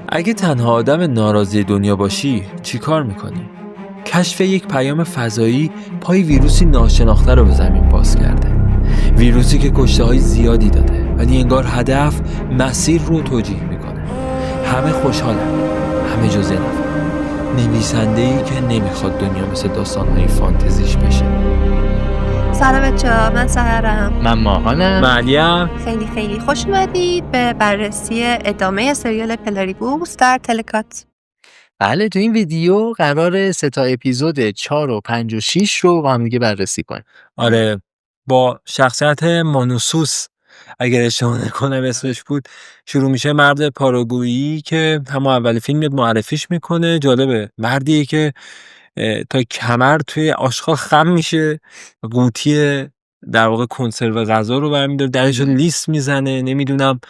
اگه تنها آدم ناراضی دنیا باشی چی کار میکنی؟ کشف یک پیام فضایی پای ویروسی ناشناخته رو به زمین باز کرده. ویروسی که کشته‌های زیادی داده ولی انگار هدف مسیر رو توجیه میکنه. همه خوشحالن، همه جز یه نفر، نویسنده‌ای که نمیخواد دنیا مثل داستان‌های فانتزیش بشه. سلام بچه‌ها، من سحرم. من ماهانم. مریم. خیلی خوش اومدید به بررسی ادامه سریال پلاریبوس در تلکات. بله، تو این ویدیو قرار 3 اپیزود 4 و 5 و 6 رو با هم دیگه بررسی کنیم. آره، با شخصیت مانوسوس اگر اشتباه نکنم اسمش بود شروع میشه. مرد پاراگویی که همون اول فیلم میاد معرفیش میکنه. جالبه، مردیه که تا کمر توی آشغال خم میشه، قوطی در واقع کنسرو غذا رو برمی‌داره، درش رو لیست میزنه، نمیدونم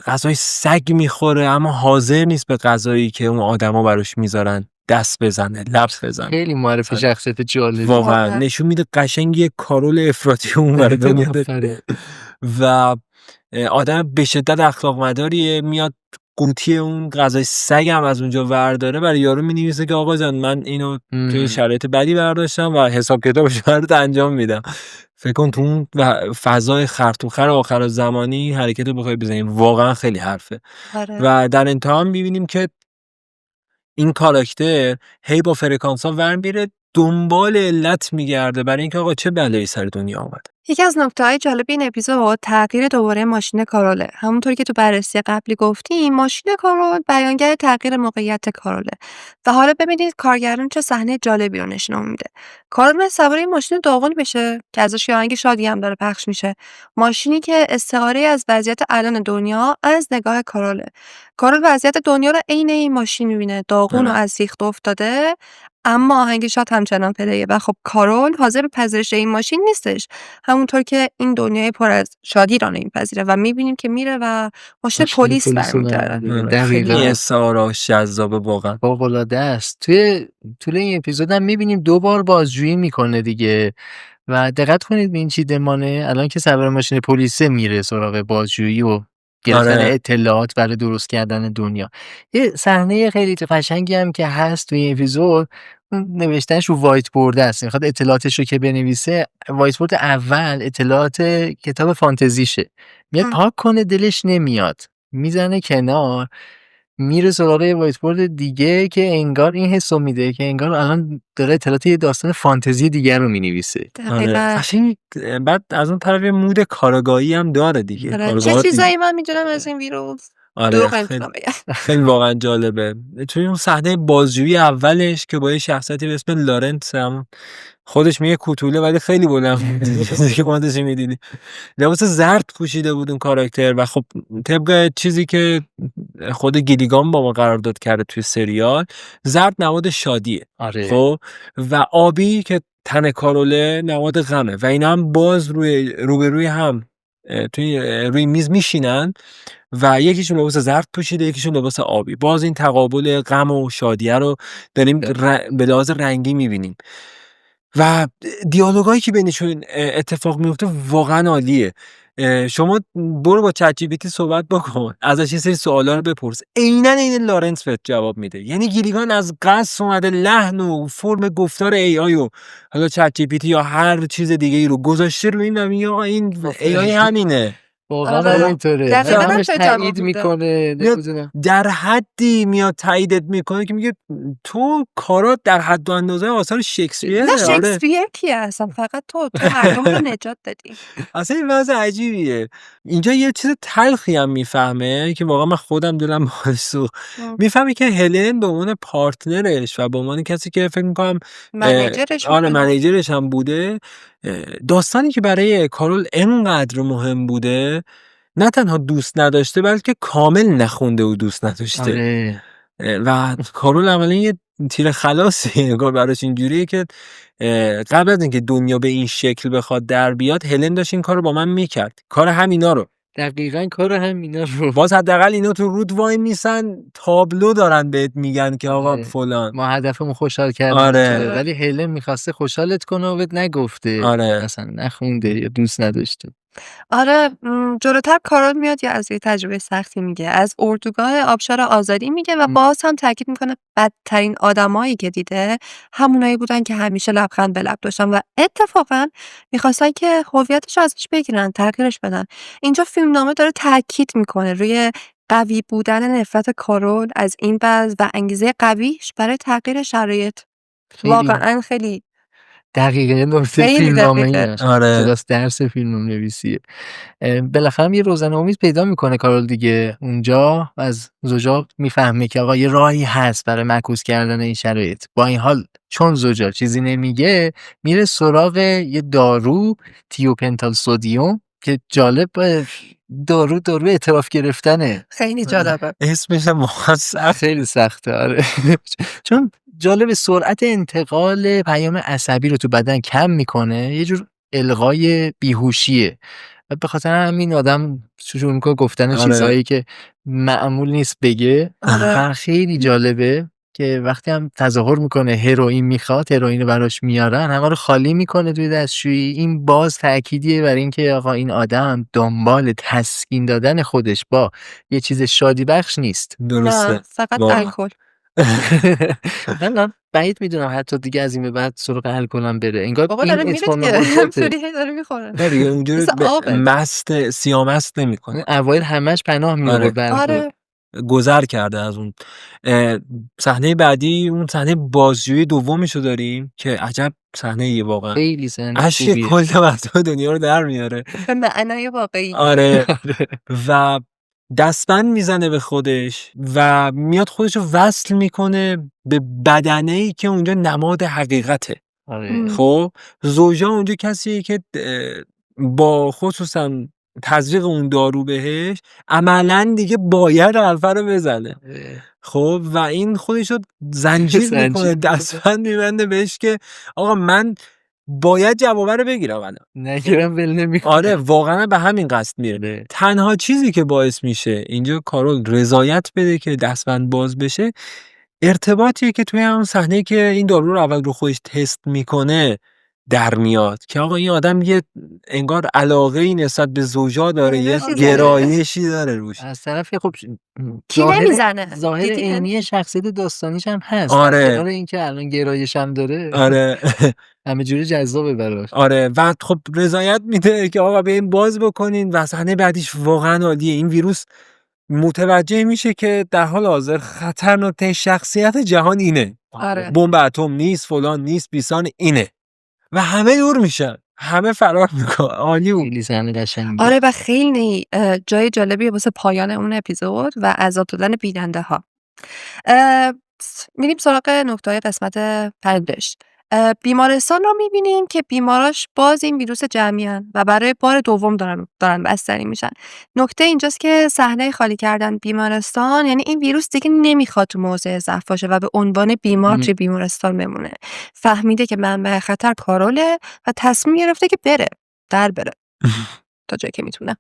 غذای سگ میخوره اما حاضر نیست به غذایی که اون آدما براش میذارن دست بزنه، لبس بزنه. خیلی معرفی شخصیت جالبی واقعا نشون میده قشنگ یه کارول افراطی اون برای دنیا داره و آدم به شدت اخلاق مداریه. میاد قوطی اون غذای سگ هم از اونجا ورداره، برای یارو مینویسه که آقا جان من اینو توی شرایط بدی برداشتم و حساب کتابش برات انجام میدم. فکر کن تو اون فضای خرطومخر آخر زمانی حرکت رو بخوای بزنی، واقعا خیلی حرفه. و در انتها میبینیم که این کاراکتر هی با فرکانس‌ها ور میره، دنبال علت میگرده برای اینکه آقا چه بلایی سر دنیا اومده. یکی از نکته‌های جالب این اپیزود تغییر دوباره ماشین کاروله. همونطوری که تو بررسی قبلی گفتیم، ماشین کارول بیانگر تغییر موقعیت کاروله. و حالا ببینید کارگردان چه صحنه جالبی رو نشون میده. کارول سوار ماشین داغون بشه که ازش یه آهنگ شادی هم داره پخش میشه. ماشینی که استعاره از وضعیت الان دنیا از نگاه کاروله. کارول وضعیت دنیا رو عین این ماشین میبینه، داغون و از سیخ افتاده، اما آهنگ شاد همچنان پلیه و خب کارول حاضر به پذیرش این ماشین نیستش، همونطور که این دنیای پر از شادی را نمیپذیره و میبینیم که میره و ماشین پلیس برمی‌داره. خیلی استعاراش جذابه، واقعا فوق‌العاده است. توی طول این اپیزود هم میبینیم 2 بار بازجویی میکنه دیگه و دقت کنید به این چیدمانه. الان که سوار ماشین پلیسه میره سراغ بازجویی و گرفتن اطلاعات برای درست کردن دنیا. یه صحنه خیلی قشنگی هم که هست توی این اپیزود، نوشتنش رو وایت بورد است، میخواد اطلاعاتش رو که بنویسه. وایت بورد اول اطلاعات کتاب فانتزیشه، میاد پاک کنه دلش نمیاد، میزنه کنار، میره سراغ وایت بورد دیگه که انگار این حسو میده که انگار الان داره اطلاعات یه داستان فانتزی دیگر رو مینویسه. بعد از اون طرف مود کارگاهی هم داره دیگه. چه چیزایی من میدونم از این ویروس. خیلی واقعا جالبه. توی اون صحنه بازجویی اولش که با یه شخصیتی به اسم لارنس، هم خودش میگه کوتوله ولی خیلی بلند چیزی که ما داشتیم می‌دیدیم، لباس زرد پوشیده بود اون کاراکتر و خب طبق چیزی که خود گیلیگان با ما قرارداد کرده توی سریال، زرد نماد شادیه. خب و آبی که تن کاروله نماد غمه و اینا هم باز روبروی هم توی روی میز میشینن و یکیشون لباس زرد پوشیده، یکیشون لباس آبی. باز این تقابل غم و شادیه رو داریم به لحاظ رنگی میبینیم و دیالوگایی که بینشون اتفاق میفته واقعا عالیه. شما برو با چت جی پی تی صحبت بکن، ازش یه سری سوالا رو بپرس، عیناً این لارنس بهت جواب میده. یعنی گیلیگان از قصد اومده لحن و فرم گفتار ای آی و حالا چت جی پی تی یا هر چیز دیگه ای رو گذاشته رو این میگه آقا این ای آی همینه. واقعا اینطوره، همش تایید میکنه، در حدی میاد تاییدت میکنه که میگه تو کارات در حد و اندازه آثار شکسپیر. نه شکسپیر کیه اصلا؟ فقط تو مردم رو نجات دادی. اصلا این وضع عجیبیه. اینجا یه چیز تلخی هم میفهمه که واقعا من خودم دلم باهاش سوخت. میفهمی که هلن به عنوان پارتنرش و به عنوان کسی که فکر میکنم منیجرش هم بوده، داستانی که برای کارول انقدر مهم بوده نه تنها دوست نداشته بلکه کامل نخونده و دوست نداشته. و کارول عملا یه تیر خلاصی براش اینجوریه که قبل از اینکه دنیا به این شکل بخواد در بیاد، هلن داشت این کارو با من میکرد، کار همینا رو. دقیقاً کار همینا رو. باز حداقل اینا تو رود وای میسن، تابلو دارن بهت میگن که آقا فلان ما هدفمون خوشحال کردن. ولی هلن میخواسته خوشحالت کنه و بهت نگفته. اصلا نخونده یا دوست نداشته. آره جلوتر کارول میاد یا از یه تجربه سختی میگه، از اردوگاه آبشار آزادی میگه و باز هم تاکید میکنه بدترین آدمایی که دیده همونایی بودن که همیشه لبخند به لب داشتن و اتفاقا میخواستن که هویتش رو ازش بگیرن، تغییرش بدن. اینجا فیلمنامه داره تاکید میکنه روی قوی بودن نفرت کارول از این بعض و انگیزه قویش برای تغییر شرایط. خیلی واقعا خیلی دقیقه نکته خیلی فیلمنامه‌ای دقیقه. هست. آره کلاس درس فیلمنامه‌نویسیه. بالاخره هم یه روزنه امید پیدا میکنه کارول دیگه اونجا، از زوجا میفهمه که آقا یه راهی هست برای معکوس کردن این شرایط. با این حال چون زوجا چیزی نمیگه میره سراغ یه دارو تیوپنتال سدیم که جالب دارو اعتراف گرفتنه. خیلی جالبه. اسمش هم واقعا سخت. خیلی سخته آره. چون جالب سرعت انتقال پیام عصبی رو تو بدن کم میکنه، یه جور الغای بیهوشیه و به خاطر همین آدم شروع میکنه گفتن آره. چیزهایی که معمول نیست بگه. آره. و خیلی جالبه که وقتی هم تظاهر میکنه هروئین میخواد، هروئین رو براش میارن، همه رو خالی میکنه توی دستشویی. این باز تأکیدیه بر این که آقا این آدم دنبال تسکین دادن خودش با یه چیز شادی بخش نیست. درسته نه فقط واقعا. الکل. من بعید میدونم حتی دیگه از این به بعد سراغ الکلم بره. انگار بابا این داره میره اتمام دیگه قدرته. همینطوری هی داره میخوره. نه دیگه اونجوری مثل آبه. مست سیامست اون نمیکنه. اوایل همش پناه می‌آورد به الکل. آره گذر کرده از اون. صحنه بعدی اون صحنه بازجویی دومشو داریم که عجب صحنه‌ایه واقعا. خیلی سن اشک خوبیه. کل مردم دنیا رو در میاره. به معنای واقعی. آره و دستبند میزنه به خودش و میاد خودشو وصل میکنه به بدنه‌ای که اونجا نماد حقیقته. آره. خب زوجا اونجا کسیه که با خصوصا تزریق اون دارو بهش عملا دیگه باید حرفه رو بزنه. خب و این خودشو زنجیر میکنه، دستبند میبنده بهش که آقا من باید جوابه رو بگیرم الان، نگیرم ول نمیکنه. آره واقعا به همین قصد میره. تنها چیزی که باعث میشه اینجا کارول رضایت بده که دستبند باز بشه ارتباطیه که توی اون صحنه که این دارو رو اول رو خودش تست میکنه در میاد که آقا این آدم یه انگار علاقه ای نسبت به زوجا داره، یه گرایشی داره روش. از طرف خب کی نمیزنه ظاهر دیدی؟ عینی شخصیت داستانیش هم هست. آره. کنار اینکه الان گرایش هم داره، آره همه جوری جذابه براش. آره و خب رضایت میده که آقا بیاین باز بکنین و صحنه بعدیش واقعا عالیه. این ویروس متوجه میشه که در حال حاضر خطرناکترین شخصیت جهان اینه. آره. بمب اتم نیست، فلان نیست، بیسان اینه و همه دور میشن، همه فرار میکنن. عالی بود. خیلی صحنه قشنگی. آره و خیلی جای جالبی واسه پایان اون اپیزود و عذاب دادن بیننده ها. میریم سراغ نکته‌های قسمت 5. بیمارستان رو میبینیم که بیماراش باز این ویروس جمعی‌ان و برای بار دوم دارن بستری میشن. نکته اینجاست که صحنه خالی کردن بیمارستان یعنی این ویروس دیگه نمیخواد تو موضع ضعف باشه و به عنوان بیمار توی بیمارستان بمونه. فهمیده که منبع خطر کاروله و تصمیم گرفته که بره تا جایی که میتونه.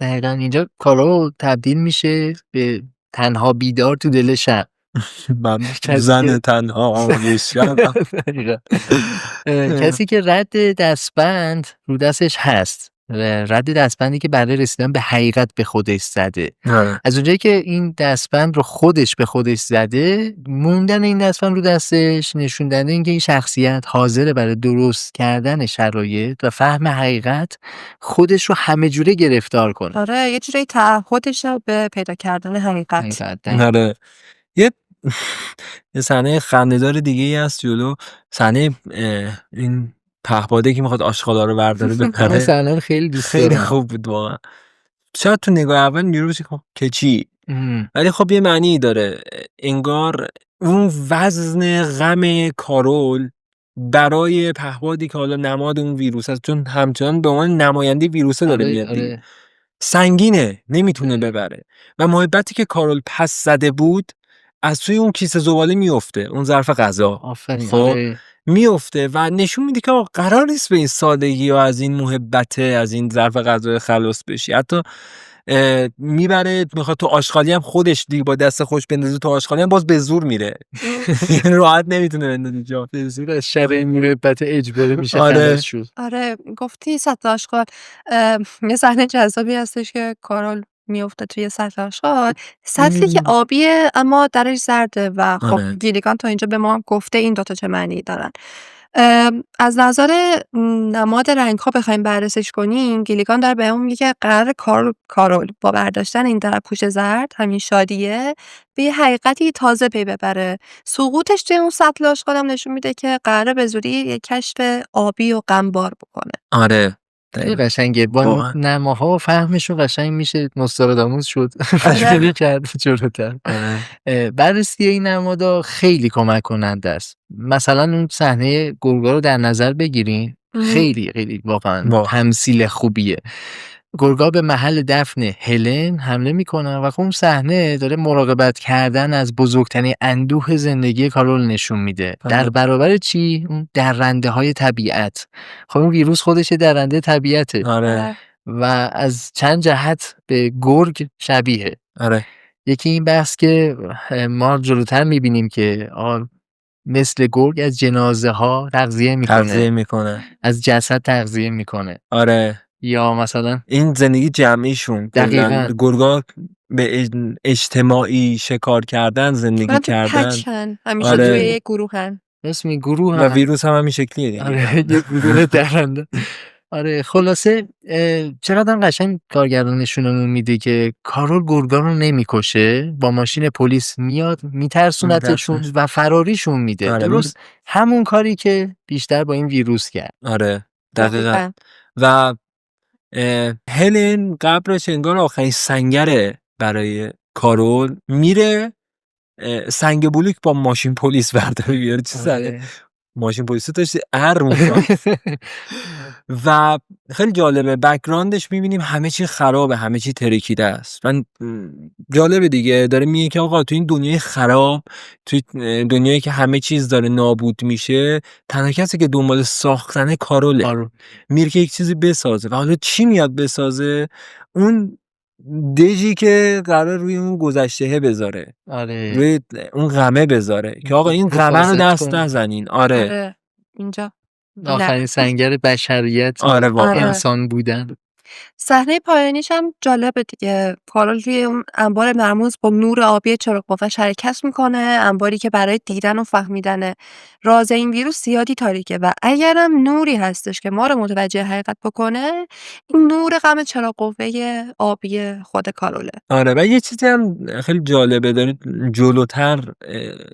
دقیقا اینجا کارول تبدیل میشه به تنها بیدار تو دل شب. من زن تنها آموزش کردم. کسی که رد دستبند رو دستش هست، رد دستبندی که برای رسیدن به حقیقت به خودش زده. از اونجایی که این دستبند رو خودش به خودش زده، موندن این دستبند رو دستش نشون داده اینکه این شخصیت حاضره برای درست کردن شرایط و فهم حقیقت خودش رو همه جوره گرفتار کنه. آره یه جوری تعهدش به پیدا کردن حقیقت. آره یه صحنه خنده‌دار دیگه ای هست جلو، صحنه این پهپاده که میخواد آشغالا رو برداره ببره. صحنه خیلی دوست دارم. خیلی خوب بود واقعا. شاید تو نگاه اول میگه که چی، ولی خب یه معنی داره. انگار اون وزن غم کارول برای پهپادی که حالا نماد اون ویروس است، چون همچنان به عنوان نماینده ویروسه داره میاد، سنگینه، نمیتونه ببره و محبتی که کارول پس زده بود از توی اون کیسه زباله میفته، اون ظرف غذا خب میفته و نشون میده که قرار نیست به این سادگی و از این محبت از این ظرف غذا خلاص بشی. حتی میبره میخواد تو آشغالی هم خودش دیگه با دست خوش بندازه تو آشغالی هم باز به زور میره یعنی راحت نمیتونه بندازه جا به زور از شر مربت اجباری میشه آره. خلاص شد. آره گفتی سطل آشغال یه صحنه جذابی هستش که کارول میفته توی سطل آشغال، سطلی که آبیه اما درش زرده و خب آره. گیلیگان تا اینجا به ما هم گفته این دوتا چه معنی دارن. از نظر نماد رنگ ها بخوایم بررسیش کنیم، گیلیگان داره بهمون میگه که قرار کارول با برداشتن این پوش زرد، همین شادیه، به یه حقیقتی تازه پی ببره. سقوطش توی اون سطل آشغال هم نشون میده که قراره به زودی یه کشف آبی و غمبار بکنه. آره خیلی قشنگه با واقعا. نماها و فهمشون قشنگ میشه نوستراداموس شد خیلی کرد جلوتر. بررسی این نمادا خیلی کمک کننده است. مثلا اون صحنه گرگا رو در نظر بگیرین، خیلی خیلی واقعا تمثیل خوبیه. گرگا به محل دفن هلن حمله میکنه و خب اون صحنه داره مراقبت کردن از بزرگترین اندوه زندگی کارول نشون میده. در برابر چی؟ اون درنده های طبیعت. خب اون ویروس خودش درنده طبیعته. آره. و از چند جهت به گرگ شبیه. آره. یکی این بحث که ما جلوتر میبینیم که مثل گرگ از جنازه ها تغذیه میکنه. از جسد تغذیه میکنه. آره. یا مثلا این زندگی جمعیشون دقیقاً گرگا به اجتماعی شکار کردن زندگی کردن همیشه توی یک گروهن اسم گروه و ویروس هم همین شکلیه دیگه. آره یه گروه درنده. آره خلاصه چقدر قشنگ کارگردان نشونمون میده که کارول گرگا رو نمیکشه، با ماشین پلیس میاد میترسونتشون و فراریشون میده. آره. درست همون کاری که بیشتر با این ویروس کرد. آره دقیقاً. و هلن قبرش انگار آخرین سنگره برای کارول، میره سنگ بلوک با ماشین پلیس برداره بیاره. چه سنگه ماشین پلیس داشت و خیلی جالبه بک‌گراندش میبینیم همه چی خرابه، همه چی ترکیده است. من جالبه دیگه داره میگه که آقا تو این دنیای خراب، تو دنیایی که همه چیز داره نابود میشه، تنها کسی که دنبال ساختن کاروله. میره که یک چیزی بسازه و حالا چی میاد بسازه؟ اون دژی که قرار روی اون گذشته بذاره. آره. روی اون غمه بذاره که آقا این غمه رو دست نزنین. آره. اینجا آخرین سنگر بشریت. آره واقعا. انسان بودن. صحنه پایانیش هم جالبه دیگه. کارول روی اون انبار مرموز با نور آبی چراغ قوه‌اش حرکت میکنه، انباری که برای دیدن و فهمیدن راز این ویروس زیادی تاریکه و اگرم نوری هستش که ما رو متوجه حقیقت بکنه، این نور غم چراغ قوه آبی خود کاروله. آره و یه چیزی هم خیلی جالبه، داره جلوتر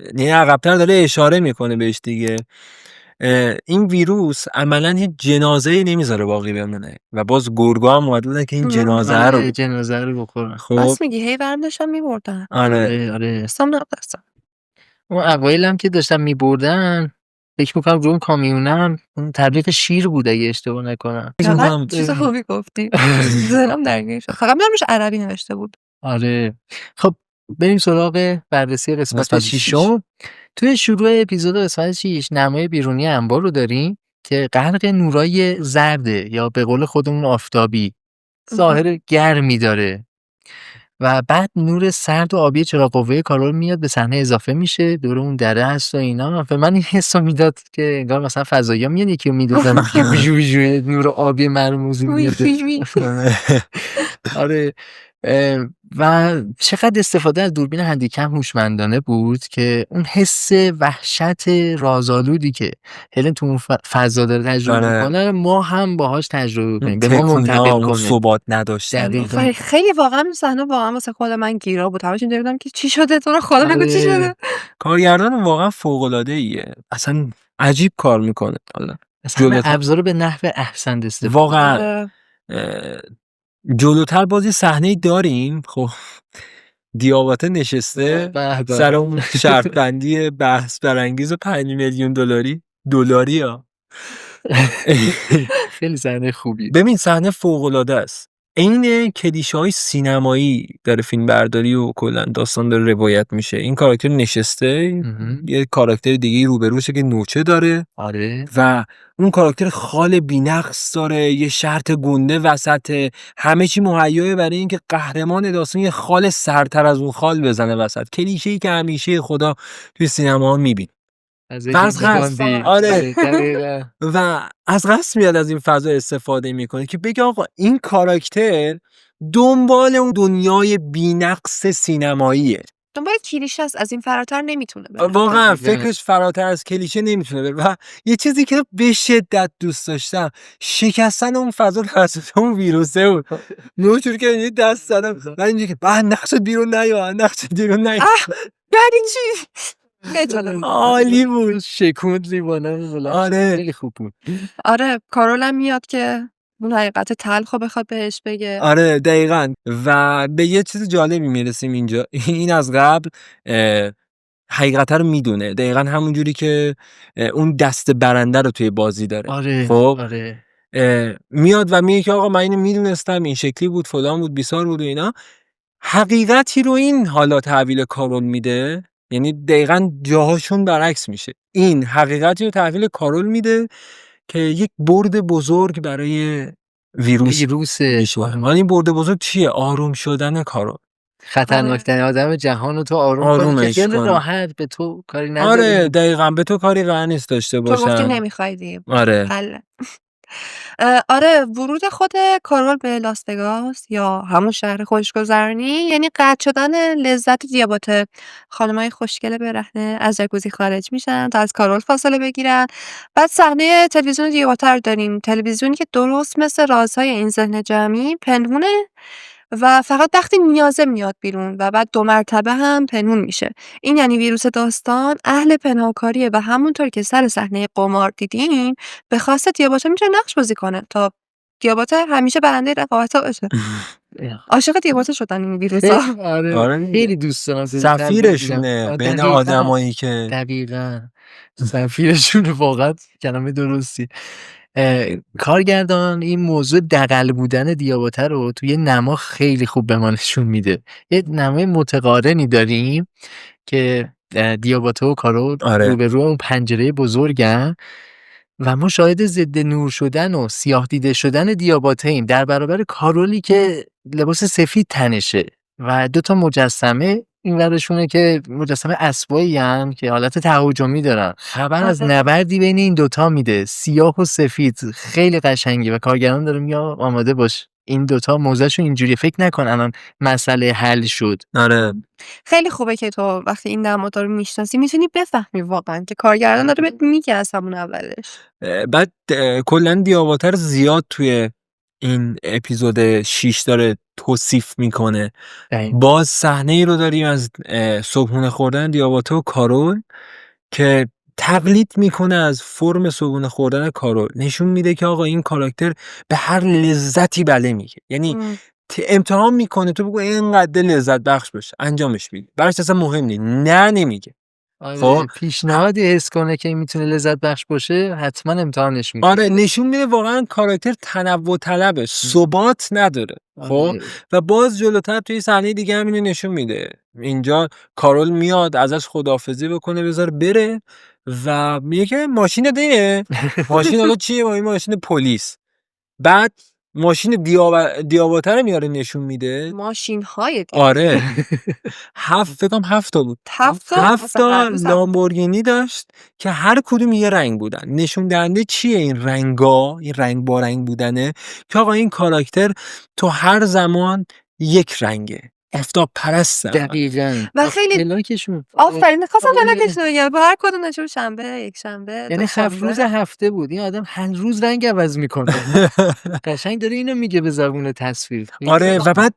یعنی عقب‌تر داره اشاره میکنه بهش دیگه. این ویروس عملاً هیچ جنازه‌ای نمیذاره باقی بمونه و باز گرگا هم اومدن که این جنازه رو بخورن. خب بس میگی هی برندشم میبردن. آره اصلا نقدستم. اون اوایل هم که داشتن میبردن فکر میکنم روی اون کامیونم اون تبلیغ شیر بود اگه اشتباه نکنم. چیز خوبی گفتی. ذهنم درگیر شد. فقط می‌دونم روش عربی نوشته بود. آره خب بریم سراغ بررسی قسمت 6. توی شروع اپیزود قسمت 6 نمای بیرونی انبار رو داریم که غرق نورای زرده یا به قول خودمون آفتابی، ظاهر گرمی داره و بعد نور سرد و آبی چراغ قوه کارول میاد به صحنه اضافه میشه، دور اون دره هست و اینا. و من این حسو میداد که انگار مثلا فضایی ها میاد یکی رو میدوزن نور آبی مرموزی میاد. آره و چقدر استفاده از دوربین هندیکپ هوشمندانه بود که اون حس وحشت رازآلودی که هلن تو اون فضا داره تجربه میکنه ما هم باهاش تجربه کنیم، به ما منتقل کنه. ثبات نداشتن. خیلی واقعا صحنه واقعا واسه خود من گیرا بود. همش اینجوری بودم که چی شده تو رو خدا بگو چی شده. کارگردان واقعا فوق العاده ایه، اصلا عجیب کار میکنه. حالا ابزار به نحو احسن استفاده واقعا. جلوتر بازی صحنه داریم. خب دیاباته نشسته سر اون شرط بندی بحث برانگیز 5 میلیون دلاری ها. خیلی صحنه خوبی. ببین صحنه فوق العاده است. عین کلیشه‌های سینمایی داره فیلم برداری و کلا داستان داره روایت میشه. این کاراکتر نشسته، یه کاراکتر دیگه روبروشه که نوچه داره آره و اون کاراکتر خال بی‌نقص داره، یه شرط گنده وسط، همه چی مهیاه برای اینکه قهرمان داستان یه خال سرتر از اون خال بزنه وسط. کلیشه‌ای که همیشه خدا توی سینما میبینه. از فرض قصد آره دقیقاً. و از قصد میاد از این فضا استفاده میکنه که بگه آقا این کاراکتر دنبال اون دنیای بی‌نقص سینماییه. دنبال کلیشه است، از این فراتر نمیتونه بره. واقعا دقیقاً. فکرش فراتر از کلیشه نمیتونه بره. و یه چیزی که به شدت دوست داشتم شکستن اون فضا توسط اون ویروسه بود. نوچور که یه دست زدم و اینجوری که بعد نقشت بیرون نیا، نقشت بیرون نیا. یعنی چی؟ خیلی جالب. عالی بود. شکوند لیوانه رو بلند. آره خیلی خوب بود. آره کارول هم میاد که اون حقیقت تلخو بخواد بهش بگه. آره دقیقاً. و به یه چیز جالبی میرسیم اینجا. این از قبل حقیقت رو میدونه، دقیقاً همونجوری که اون دست برنده رو توی بازی داره. آره خب آره میاد و میگه که آقا من اینو میدونستم، این شکلی بود، فلان بود، بیسار بود و اینا. حقیقتی رو این حالا تحویل کارول میده، یعنی دقیقاً جاهاشون برعکس میشه. این حقیقتی رو تحویل کارول میده که یک برد بزرگ برای ویروس میشه. حالا این برد بزرگ چیه؟ آروم شدن کارول. خطرناکترین آدم جهان رو تو آروم کنی که آرومش خیلی کنی. راحت به تو کاری نداره. آره دقیقاً به تو کاری قرار نیست داشته تو گفتی باشن. نمیخوای دیگه. آره حله. آره ورود خود کارول به لاس وگاس یا همون شهر خوشگذرانی یعنی قطع شدن لذت دیاباته. خانمای خوشگل برهنه از جکوزی خارج میشن تا از کارول فاصله بگیرن. بعد صحنه تلویزیون دیاباته رو داریم، تلویزیونی که درست مثل رازهای این ذهن جمعی پنهونه و فقط وقتی نیازه میاد بیرون و بعد 2 مرتبه هم پنهون میشه. این یعنی ویروس داستان اهل پنهانکاریه و همونطور که سر صحنه قمار دیدیم به خواست دیاباته میتونه نقش بازی کنه تا دیاباته همیشه برنده رقابت‌ها باشه. عاشق دیاباته شدن این ویروسا. آره آره. خیلی دوست دارم سفیرشونه بین دقیقاً. آدمایی که دقیقاً سفیرشونه، واقعا کلمه درستی. کارگردان این موضوع دغل بودن دیاباته رو توی نما خیلی خوب به ما نشون میده. یه نمای متقارنی داریم که دیاباته و کارول آره. روبرو اون پنجره بزرگن و ما شاهد ضد نور شدن و سیاه دیده شدن دیاباته ایم در برابر کارولی که لباس سفید تنشه و 2 مجسمه این ورشونه که مجسمه اسبایی هم که حالت تهاجمی دارن. خبر از نبردی بین این 2 میده، سیاه و سفید. خیلی قشنگه و کارگردان داره میگه آماده باش، این 2 موضوعشون اینجوری، فکر نکن الان مسئله حل شد. آره خیلی خوبه که تو وقتی این نمادها رو میشناسی میتونی بفهمی واقعا که کارگردان داره بهت میگه از همون اولش. بعد کلا دیاباته رو زیاد توی این اپیزود 6 داره توصیف میکنه. باز صحنه ای رو داریم از صبحونه خوردن دیاباته و کارول که تقلید میکنه از فرم صبحونه خوردن کارول. نشون میده که آقا این کاراکتر به هر لذتی بله میگه، یعنی امتحان میکنه تو بگو اینقدر لذت بخش باشه انجامش میده، براش اصلا مهم نیست، نه نمیگه. خب پیشنهادی حس کنه که میتونه لذت بخش باشه حتما امتحانش میکنه. آره نشون میده واقعا کاراکتر تنوع طلبه، ثبات نداره. خب و باز جلوتر توی صحنه دیگه هم اینو نشون میده. اینجا کارول میاد ازش خداحافظی بکنه بذار بره و میگه که ماشین دیگه ماشین حالا چیه؟ این ماشین پلیس. بعد ماشین دیاباته رو میاره نشون میده. ماشین‌های آره 7 تا بود. 7 تا لامبورگینی داشت که هر کدوم یه رنگ بودن. نشون دهنده چیه این رنگا؟ این رنگ با رنگ بودنه که آقا این کاراکتر تو هر زمان یک رنگه، آفتاب پرسته. دقیقاً. و خیلی ملاکشون آفرین خواستم ملاکشون بگم با هر کدوم نشون شنبه یک شنبه یعنی 7 روز هفته بود. این آدم هر روز رنگ عوض میکنه. قشنگ داره اینو میگه به زبون تصویر. آره و بعد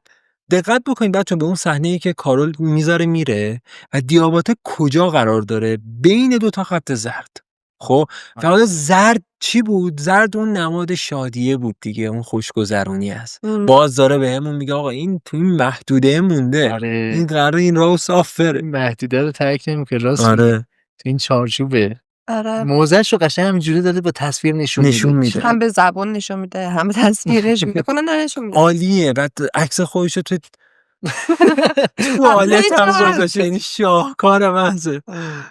دقت بکنید بچه‌ها به اون صحنه‌ای که کارول میذاره میره و دیاباته کجا قرار داره؟ بین 2 خط زرد. خب و حالا زرد چی بود؟ زرد اون نماد شادیه بود دیگه، اون خوشگذرونی است. باز داره بهمون میگه آقا این تو این محدوده مونده. آره. این قراره این راهو صاف بره. محدوده رو ترک نمیکنه، راست. آره تو این چارچوبه. آره. موضعش رو قشنگ همینجوری داره با تصویر نشون میده. هم به زبان نشون میده، هم به تصویرش میده. نشون میده. عالیه. بعد عکس خودشو تو توالت هم گذاشته، یعنی شاهکار محض.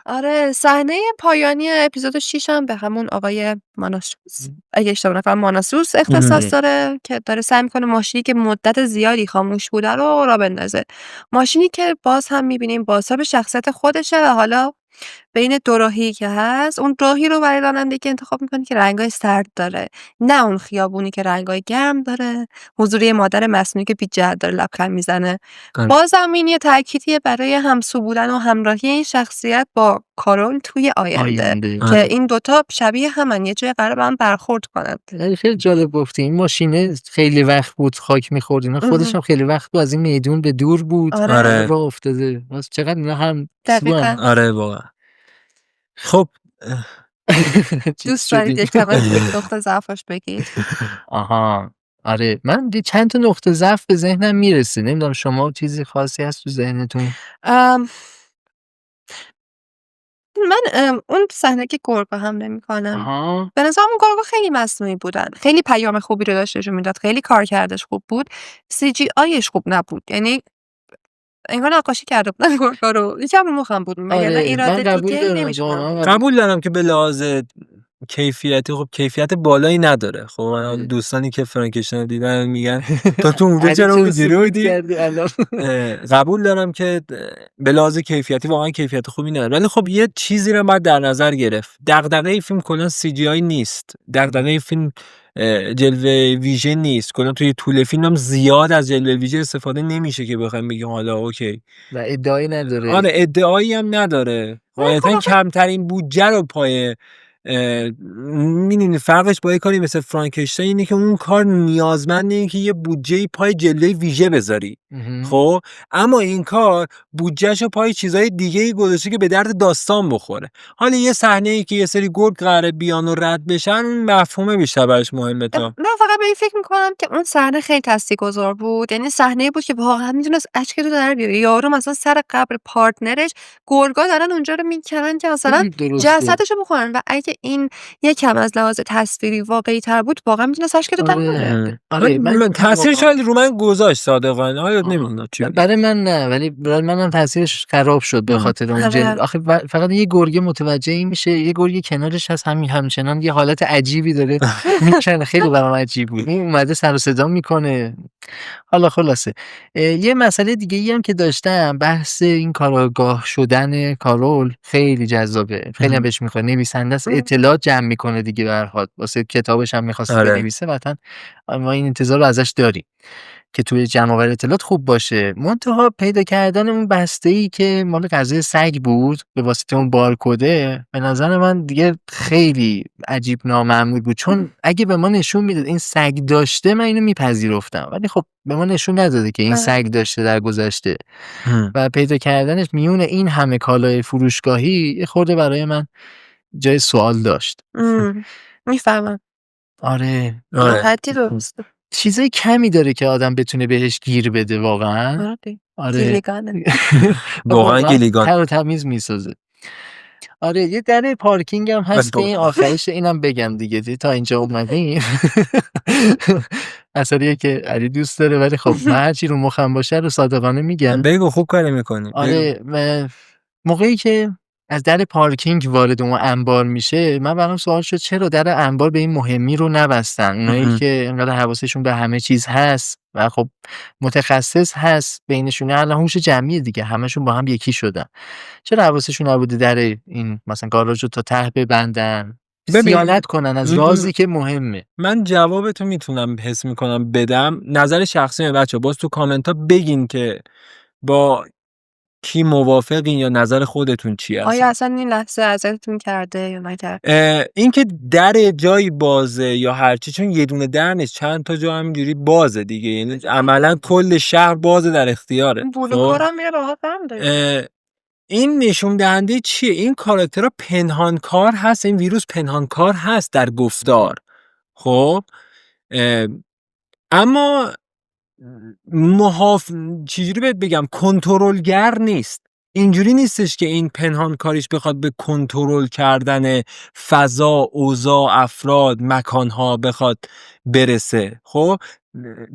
آره صحنه پایانی اپیزود 6 هم به همون آقای ماناسوس، اگه اشتباه نکنم ماناسوس اختصاص داره که داره سعی میکنه ماشینی که مدت زیادی خاموش بوده رو راه بندازه. ماشینی که باز هم میبینیم بازتاب شخصیت خودشه و حالا بین دو راهی که هست اون راهی رو برای رانندگی انتخاب میکنه که رنگای سرد داره، نه اون خیابونی که رنگای گرم داره. حضور یه مادر مصنوعی که بی جهت داره لبخند میزنه. بازم این یه تأکیدیه برای همسو بودن و همراهی این شخصیت با کارول توی آینده. که این دوتا شبیه همن، یه جای قرار به هم برخورد کنن. خیلی جالب گفتی. این ماشینه خیلی وقت بود خاک میخورد، اینا خودش هم خیلی وقت بود از این میدون به دور بود. آره. راه افتاده. چقدر اینا هم دقیقاً. آره واقعا. خب دوست دارید یک کم از نقطه ضعفش بگید؟ آها آره، من چند تا نقطه ضعف به ذهنم میرسه. نمیدونم شما چیزی خاصی هست تو ذهنتون؟ من اون صحنه که گرگا حمله میکنن به نظرم اون گرگا خیلی مصنوعی بودن، خیلی پیام خوبی رو داشت نشون میداد، خیلی کارکردش خوب بود. CGIش خوب نبود، یعنی انگار نقاشی کرده بودن گرگا رو. یکم رو مخم بود مگر ایراد دیگه نمیشه. قبول دارم که به لحاظ کیفیتی خب کیفیت بالایی نداره. خب من دوستانی که فرانکشتاین دیدن میگن تو اونجا چرا اونجوری بودی. قبول دارم که به لحاظ کیفیتی واقعا کیفیت خوبی نداره، ولی خب یه چیزی رو باید در نظر گرفت. دغدغه این فیلم کلا CGI نیست، دغدغه این فیلم جلوه ویژه نیست. کلا توی طول فیلم هم زیاد از جلوه ویژه استفاده نمیشه که بخوایم بگیم حالا اوکی و ادعایی نداره. آره ادعایی هم نداره. غالبا کمترین بودجه رو پای می‌دونی فرقش با یه کاری مثل فرانکشتاین اینه که اون کار نیازمند اینه که یه بودجه پای جلوه ویژه بذاری. خب اما این کار بودجهشو پای چیزای دیگه‌ای گذاشته که به درد داستان بخوره. حالا یه صحنه‌ای که یه سری گرگ قراره بیان و رد بشن مفهومه بیشتر براش مهمه. تا من فقط به این فکر می‌کنم که اون صحنه خیلی تاثیرگذار بود، یعنی صحنه‌ای بود که واقعا میتونست اشک رو در بیاره. یارو مثلا سر قبر پارتنرش گرگا دارن اونجا رو میکنن که مثلا جسدشو بخورن و اگه این یکم از لحاظ تصویری واقعی‌تر بود واقعا میتونست اشک رو در بیاره. من تاثیرش ولی رو من گذاشت صادقانه. حالا نمیدونم چی برای من نه، ولی برای منم تاثیرش خراب شد به خاطر اون آخه فقط یه گرگه متوجه این میشه، یه گرگه کنارش هست همچنان یه حالت عجیبی داره میکنه. خیلی برام عجیب بود. این اومده سر و صدا میکنه. حالا خلاصه یه مسئله دیگه ای هم که داشتم، بحث این کاراگاه شدن کارول خیلی جذابه. خیلی هم بهش میخواد. نویسنده است، اطلاعات جمع میکنه دیگه به هر حال. واسه کتابش هم میخواست بنویسه، مثلا ما این انتظار رو ازش داریم که توی جمع‌آوری اطلاعات خوب باشه. منتها پیدا کردن اون بسته‌ای که مال غذای سگ بود به واسطه اون بارکده به نظر من دیگه خیلی عجیب نامعمول بود، چون اگه به ما نشون میداد این سگ داشته من اینو میپذیرفتم، ولی خب به ما نشون نداده که این سگ داشته در گذشته. و پیدا کردنش میون این همه کالای فروشگاهی یه خورده برای من جای سوال داشت. میفهمم. آره حتی درسته. چیزای کمی داره که آدم بتونه بهش گیر بده واقعا. آره واقعا گیلیگان تر و تمیز میسازه. آره یه در پارکینگ هم هست که این آخرش اینم بگم دیگه تا اینجا اومدیم. اصلیه که علی دوست داره، ولی خب من هرچی رو مخم باشه رو صادقانه میگم. بگو خوب کاری میکنی. آره موقعی که از در پارکینگ وارد اون انبار میشه، من برام سوال شد چرا در انبار به این مهمی رو نبستن. اونایی که انقدر حواسشون به همه چیز هست و خب متخصص هست بینشون، الان هوش جمعی دیگه، همشون با هم یکی شدن، چرا حواسشون نبوده در این مثلا گاراژ رو تا ته ببندن، صیانت کنن از رازی که مهمه؟ من جوابتو میتونم حس میکنم بدم. نظر شخصی بچه باز تو کامنت ها بگین که با کی موافقین یا نظر خودتون چی هست. آیا اصلا این لحظه ازتون کرده یا نکرده؟ این که در جایی بازه یا هرچی، چون یه دونه در نیست، چند تا جا همینجوری بازه دیگه، یعنی عملا کل شهر بازه در اختیاره. بولوارم میره راحت هم داره. این نشون دهنده چیه؟ این کاراکترها پنهانکار هست، این ویروس پنهانکار هست در گفتار. خب اما چجوری بهت بگم، کنترلگر نیست. اینجوری نیستش که این پنهان کاریش بخواد به کنترل کردن فضا، اوضاع، افراد، مکانها بخواد برسه. خب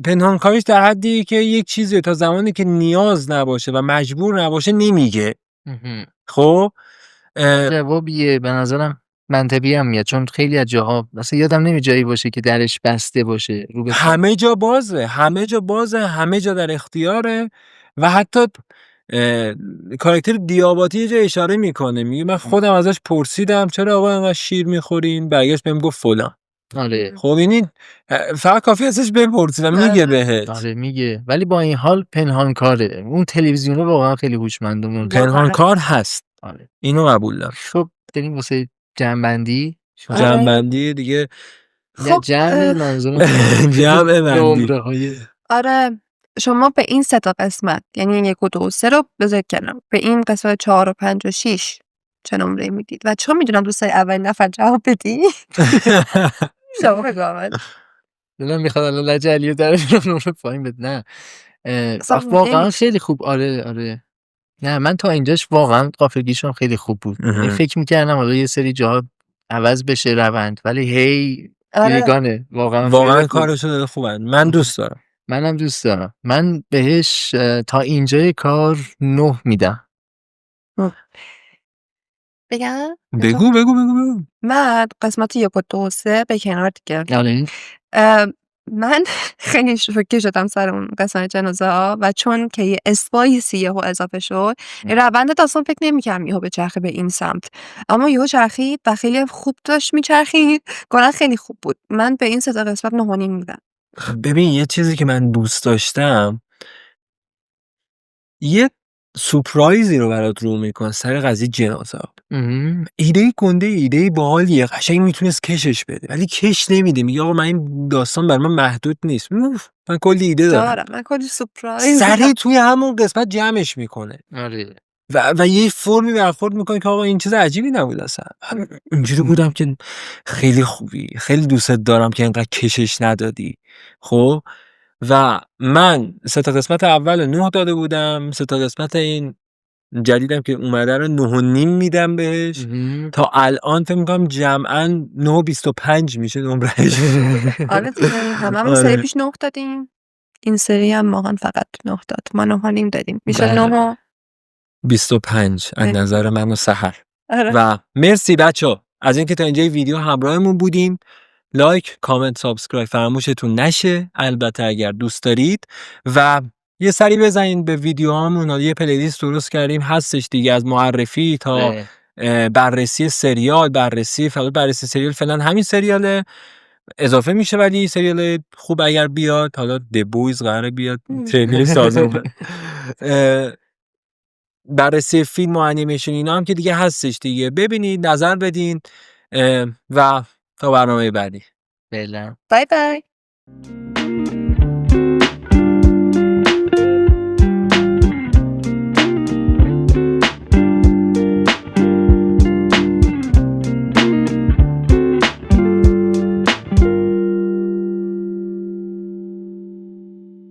پنهان کاریش در حدی که یک چیزی تا زمانی که نیاز نباشه و مجبور نباشه نمیگه. خب جوابیه به نظرم منطقی هم میاد، چون خیلی از جاها مثلا یادم نمی جایی باشه که درش بسته باشه رو به همه جا بازه، همه جا در اختیاره. و حتی کاراکتر دیاباتی یه جا اشاره میکنه، میگه من خودم ازش پرسیدم چرا آقا اینقدر شیر میخورین، برگشت بهم گفت فلان. آره خب این فقط کافی ازش بپرسی و میگه بهت. آره میگه، ولی با این حال پنهان کاره. اون تلویزیونه واقعا خیلی هوشمنده. پنهان کار هست، آره. اینو قبول دارم. خب بریم واسه جمع‌بندی. جمع‌بندی دیگه. نه جمع منظورم جمع بندی. نمره‌های آره شما به این 3 تا قسمت، یعنی 1 و 2 و 3 رو بذارید کنار، به این قسمت 4 و 5 و 6 چه نمره میدید؟ و چون میدونم دوست داری اولین نفر جواب بدی شما بگو اول. دلم میخواد الان لجه علیو در نمره پایین بده. نه اصلا واقعا نمیشه. خیلی خوب. آره نه من تا اینجاش واقعا قافلگیشم خیلی خوب بود. فکر میکردم حالا یه سری جاها عوض بشه روند، ولی هی آره. یگانه واقعا واقعا کارشو داده خوبه. من دوست دارم. منم دوست دارم. من بهش تا اینجای کار 9 میدم. بگم؟ بگو. من قسمت 1 و 2 و 3 به کنار دیگه. آره من خیلی شوکه شدم سر اون قسمت جنازه ها، و چون که یه اسپایسی یهو اضافه شد این روند داستان فکر نمی‌کردم یهو بچرخه به این سمت، اما یهو چرخید و خیلی هم خوب داشت میچرخید. کلا خیلی خوب بود. من به این 3 تا قسمت 9.5 میدم. ببین یه چیزی که من دوست داشتم، یه سورپرایزی رو برات رو میکنه سر قضیه جنازه. ایده گنده، ایده باحالیه، قشنگ میتونست کشش بده ولی کش نمیده. میگه آقا من این داستان برای من محدود نیست، من کلی ایده دارم. من کلی سورپرایز سریع توی همون قسمت جمعش میکنه. آره و یه فرمی برخورد میکنه که آقا این چیز عجیبی نبود اصلا. اینجوری بودم که خیلی خوبی، خیلی دوست دارم که اینقدر کشش ندادی. خب و من 3 تا قسمت اول 9 داده بودم، 3 تا قسمت این جدیدم که اومده رو 9.5 میدم بهش. تا الان فکر میکنم جمعاً 9.25 میشه نمرهش. آره دیگه هممون سری پیش 9 دادیم، این سری هم واقعا فقط 9 داد. ما 9.5 دادیم، میشه 9 25 از نظر من و سحر. آره. و مرسی بچه‌ها از اینکه تا اینجای ویدیو همراهمون بودین. لایک، کامنت، سابسکرایب فراموشتون نشه البته اگر دوست دارید. و یه سری بزنین به ویدیوهامون، یه پلیلیست درست کردیم هستش دیگه، از معرفی تا بررسی سریال، بررسی سریال فعلا همین سریاله اضافه میشه، ولی سریال خوب اگر بیاد، حالا دبویز قراره بیاد تریلر سازه، بررسی فیلم و انیمیشن اینا هم که دیگه هستش دیگه، ببینید نظر بدین. و تا برنامه بعدی فعلا بای بای.